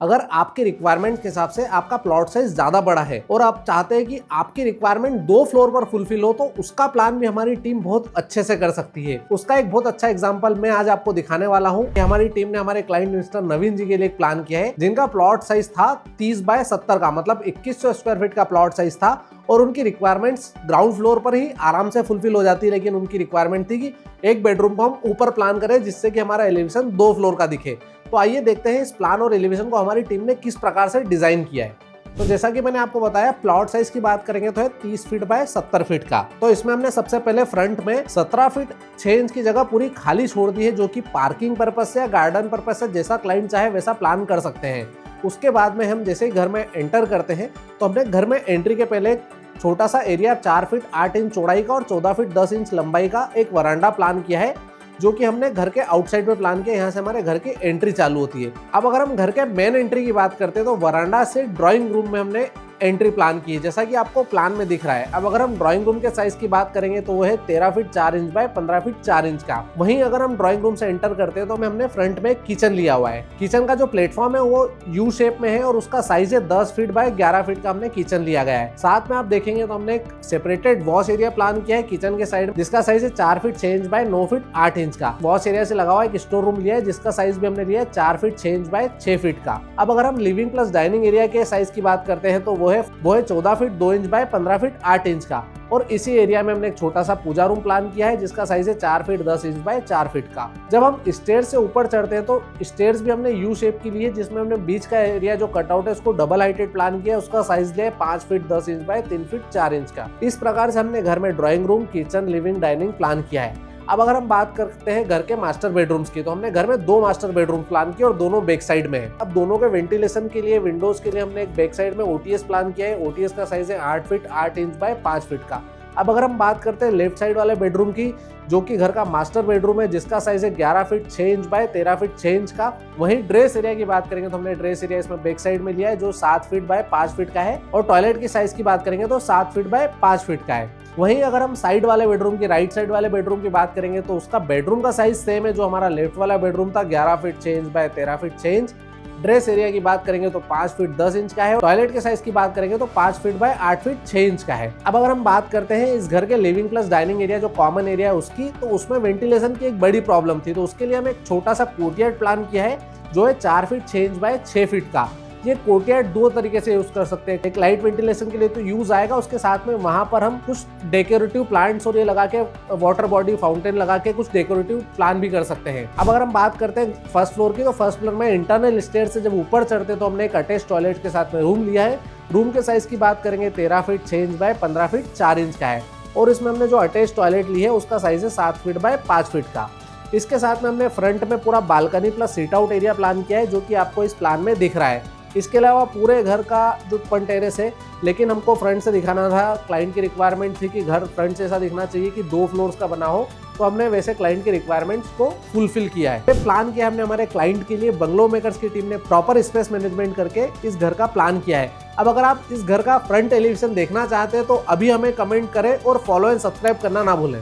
अगर आपकी रिक्वायरमेंट के हिसाब से आपका प्लॉट साइज ज्यादा बड़ा है और आप चाहते हैं कि आपकी रिक्वायरमेंट 2 फ्लोर पर फुलफिल हो, तो उसका प्लान भी हमारी टीम बहुत अच्छे से कर सकती है। उसका एक बहुत अच्छा एग्जांपल मैं आज आपको दिखाने वाला हूं कि हमारी टीम ने हमारे क्लाइंट मिस्टर नवीन जी के लिए एक प्लान किया है, जिनका प्लॉट साइज था 30 बाय 70 का, मतलब 2100 स्क्वायर फीट का प्लॉट साइज था। और उनकी रिक्वायरमेंट्स ग्राउंड फ्लोर पर ही आराम से फुलफिल हो जाती है, लेकिन उनकी रिक्वायरमेंट थी कि एक बेडरूम को हम ऊपर प्लान करें जिससे कि हमारा एलिवेशन 2 फ्लोर का दिखे। तो आइए देखते हैं इस प्लान और एलिवेशन को हमारी टीम ने किस प्रकार से डिजाइन किया है। तो जैसा कि मैंने आपको बताया, प्लॉट साइज की बात करेंगे तो है 30 फीट बाय 70 फीट का। तो इसमें हमने सबसे पहले फ्रंट में 17 फीट 6 इंच की जगह पूरी खाली छोड़ दी है, जो कि पार्किंग पर्पज से या गार्डन पर्पज से जैसा क्लाइंट चाहे वैसा प्लान कर सकते हैं। उसके बाद में हम जैसे ही घर में एंटर करते हैं तो हमने घर में एंट्री के पहले छोटा सा एरिया 4 फीट 8 इंच चौड़ाई का और 14 फीट 10 इंच लंबाई का एक वरांडा प्लान किया है, जो कि हमने घर के आउटसाइड में प्लान किया। यहाँ से हमारे घर की एंट्री चालू होती है। अब अगर हम घर के मेन एंट्री की बात करते हैं तो वरांडा से ड्राइंग रूम में हमने एंट्री प्लान की है, जैसा कि आपको प्लान में दिख रहा है। अब अगर हम ड्राइंग रूम के साइज की बात करेंगे तो वो है 13 feet 4 inch by 15 feet 4 inch का। वहीं अगर हम ड्राइंग रूम से एंटर करते हैं तो हमने फ्रंट में किचन लिया हुआ है। किचन का जो प्लेटफॉर्म है वो यू शेप में है और उसका साइज है 10 फीट बाय 11 फीट का हमने किचन लिया गया है। साथ में आप देखेंगे तो हमने एक सेपरेटेड वॉश एरिया प्लान किया है किचन के साइड, जिसका साइज है 4 feet 6 inch by 9 feet 8 inch का। वॉश एरिया से लगा हुआ एक स्टोर रूम लिया है, जिसका साइज भी हमने लिया है 4 फीट 6 इंच बाय 6 फीट का। अब अगर हम लिविंग प्लस डाइनिंग एरिया के साइज की बात करते हैं तो वो है 14 feet 2 inch by 15 feet 8 inch का। और इसी एरिया में हमने एक छोटा सा पूजा रूम प्लान किया है, जिसका साइज है 4 फीट 10 इंच बाय 4 फीट का। जब हम स्टेयर से ऊपर चढ़ते हैं तो स्टेयर्स भी हमने यू शेप की ली है, जिसमें हमने बीच का एरिया जो कटआउट है उसको डबल हाइटेड प्लान किया है। उसका साइज लिया है 5 feet 10 inch by 3 feet 4 inch का। इस प्रकार से हमने घर में drawing room, kitchen, living, dining plan किया है। अब अगर हम बात करते हैं घर के मास्टर बेडरूम्स की, तो हमने घर में 2 मास्टर बेडरूम प्लान किए और दोनों बैक साइड में है। अब दोनों के वेंटिलेशन के लिए, विंडोज के लिए हमने एक बैक साइड में ओटीएस प्लान किया है। ओटीएस का साइज है 8 फीट 8 इंच बाय 5 फीट का। अब अगर हम बात करते हैं लेफ्ट साइड वाले बेडरूम की, जो कि घर का मास्टर बेडरूम है, जिसका साइज है 11 feet 6 inch by 13 feet 6 inch का। वहीं ड्रेस एरिया की बात करेंगे तो हमने ड्रेस एरिया इसमें बैक साइड में लिया है, जो 7 फीट बाय 5 फीट का है। और टॉयलेट की साइज की बात करेंगे तो 7 फीट बाय 5 फीट का है। वहीं अगर हम साइड वाले बेडरूम की, राइट साइड वाले बेडरूम की बात करेंगे तो उसका बेडरूम का साइज सेम है जो हमारा लेफ्ट वाला बेडरूम था, 11 feet 6 inch by 13 feet 6 inch. Dress area की बात करेंगे तो 5 फीट 10 इंच का है। टॉयलेट के साइज की बात करेंगे तो 5 फीट बाय 8 फीट 6 इंच का है। अब अगर हम बात करते हैं इस घर के लिविंग प्लस डाइनिंग एरिया जो कॉमन एरिया है उसकी, तो उसमें वेंटिलेशन की एक बड़ी प्रॉब्लम थी। तो उसके लिए हम एक छोटा सा कोर्टयार्ड प्लान किया है, जो है 4 फीट 6 इंच बाय 6 फीट का। ये कोर्टयार्ड 2 तरीके से यूज कर सकते हैं। एक लाइट वेंटिलेशन के लिए तो यूज आएगा, उसके साथ में वहां पर हम कुछ डेकोरेटिव प्लांट्स और ये लगा के वाटर बॉडी फाउंटेन लगा के कुछ डेकोरेटिव प्लान भी कर सकते हैं। अब अगर हम बात करते हैं फर्स्ट फ्लोर की, तो फर्स्ट फ्लोर में इंटरनल स्टेयर से जब ऊपर चढ़ते तो हमने एक अटैच टॉयलेट के साथ में रूम लिया है। रूम के साइज की बात करेंगे 13 feet 6 inch by 15 feet 4 inch का है। और इसमें हमने जो अटैच टॉयलेट ली है उसका साइज है 7 फीट बाय 5 फीट का। इसके साथ में हमने फ्रंट में पूरा balcony plus seat out area plan किया है, जो कि आपको इस प्लान में दिख रहा है। इसके अलावा पूरे घर का जो ओपन टेरेस है, लेकिन हमको फ्रंट से दिखाना था। क्लाइंट की रिक्वायरमेंट थी कि घर फ्रंट से ऐसा दिखना चाहिए कि 2 फ्लोर्स का बना हो, तो हमने वैसे क्लाइंट की रिक्वायरमेंट्स को फुलफिल किया है। प्लान किया हमने हमारे क्लाइंट के लिए। बंगलो मेकर्स की टीम ने प्रॉपर स्पेस मैनेजमेंट करके इस घर का प्लान किया है। अब अगर आप इस घर का फ्रंट एलिवेशन देखना चाहते हैं तो अभी हमें कमेंट करें और फॉलो एंड सब्सक्राइब करना ना भूलें।